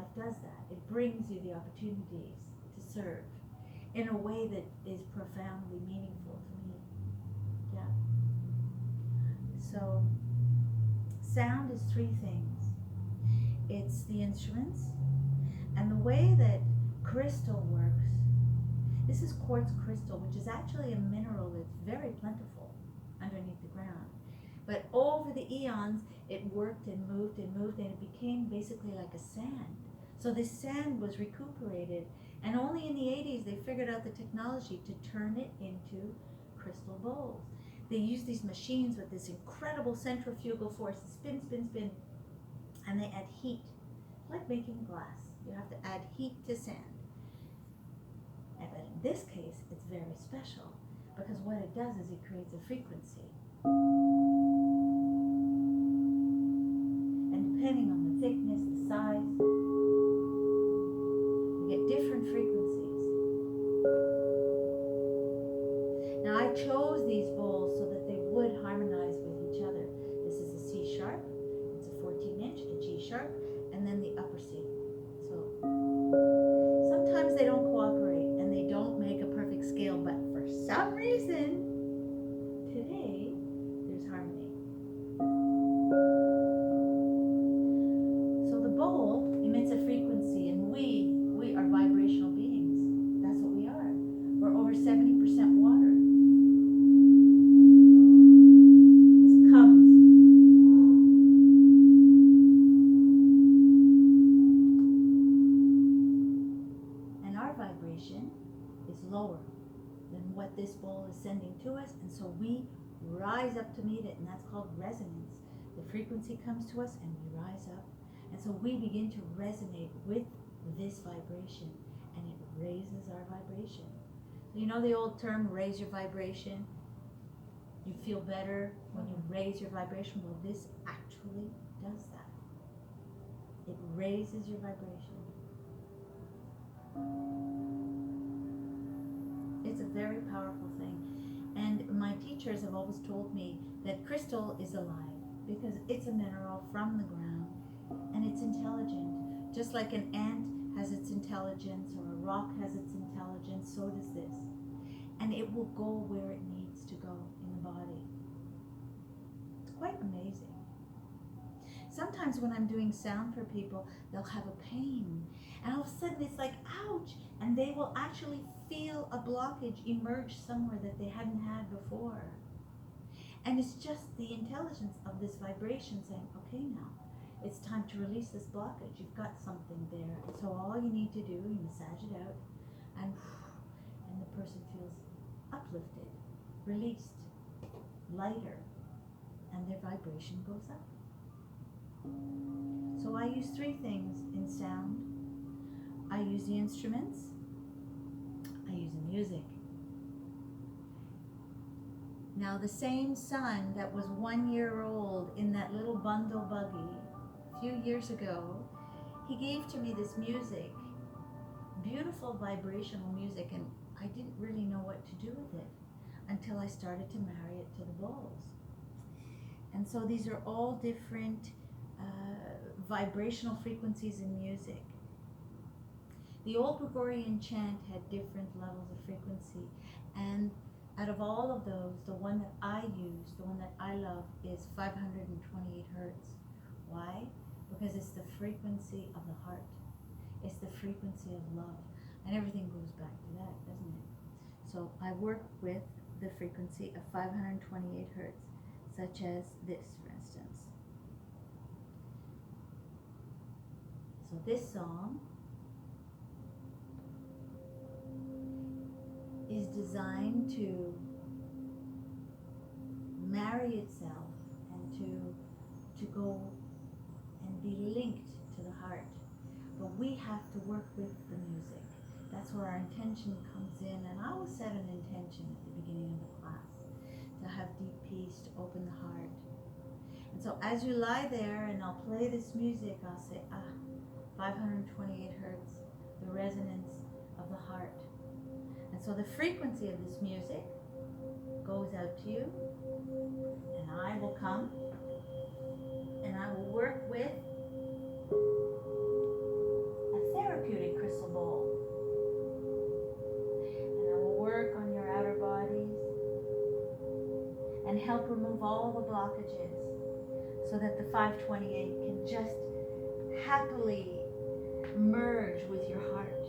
life does that. It brings you the opportunities to serve in a way that is profoundly meaningful to me. Yeah. So sound is three things. It's the instruments, and the way that crystal works. This is quartz crystal, which is actually a mineral that's very plentiful underneath the ground. But over the eons, it worked and moved and moved, and it became basically like a sand. So this sand was recuperated, and only in the 80s they figured out the technology to turn it into crystal bowls. They use these machines with this incredible centrifugal force, spin, spin, spin, and they add heat, like making glass. You have to add heat to sand. But in this case, it's very special because what it does is it creates a frequency. And depending on the thickness, the size, you get different frequencies. Now I chose these bowls so that they would harmonize with each other. This is a C sharp, it's a 14-inch, a G sharp, and then the upper C. So sometimes they don't cooperate and they don't make a perfect scale, but for some reason, today, there's harmony. So the bowl emits a frequency, and we are vibrational beings. That's what we are. We're over 70% water. This comes. And our vibration is lower than what this bowl is sending to us, and so we rise up to meet it, and that's called resonance. The frequency comes to us and we rise up, and so we begin to resonate with this vibration, and it raises our vibration. You know the old term, raise your vibration? You feel better when you raise your vibration. Well, this actually does that. It raises your vibration. It's a very powerful thing. And my teachers have always told me that crystal is alive because it's a mineral from the ground and it's intelligent. Just like an ant has its intelligence or a rock has its intelligence, so does this. And it will go where it needs to go in the body. It's quite amazing. Sometimes when I'm doing sound for people, they'll have a pain. And all of a sudden it's like, ouch! And they will actually feel a blockage emerge somewhere that they hadn't had before. And it's just the intelligence of this vibration saying, okay, now, it's time to release this blockage. You've got something there. And so all you need to do, you massage it out, and the person feels uplifted, released, lighter, and their vibration goes up. So I use three things in sound. I use the instruments, I use the music. Now the same son that was 1 year old in that little bundle buggy a few years ago, he gave to me this music, beautiful vibrational music, and I didn't really know what to do with it until I started to marry it to the bowls. And so these are all different vibrational frequencies in music. The old Gregorian chant had different levels of frequency, and out of all of those, the one that I use, the one that I love, is 528 hertz. Why? Because it's the frequency of the heart. It's the frequency of love. And everything goes back to that, doesn't it? So I work with the frequency of 528 hertz, such as this, for instance. So this song is designed to marry itself and to go and be linked to the heart. But we have to work with the music. That's where our intention comes in, and I always set an intention at the beginning of the class to have deep peace, to open the heart. And so as you lie there and I'll play this music, I'll say, 528 hertz, the resonance of the heart. And so the frequency of this music goes out to you, and I will come and I will work with help remove all the blockages so that the 528 can just happily merge with your heart.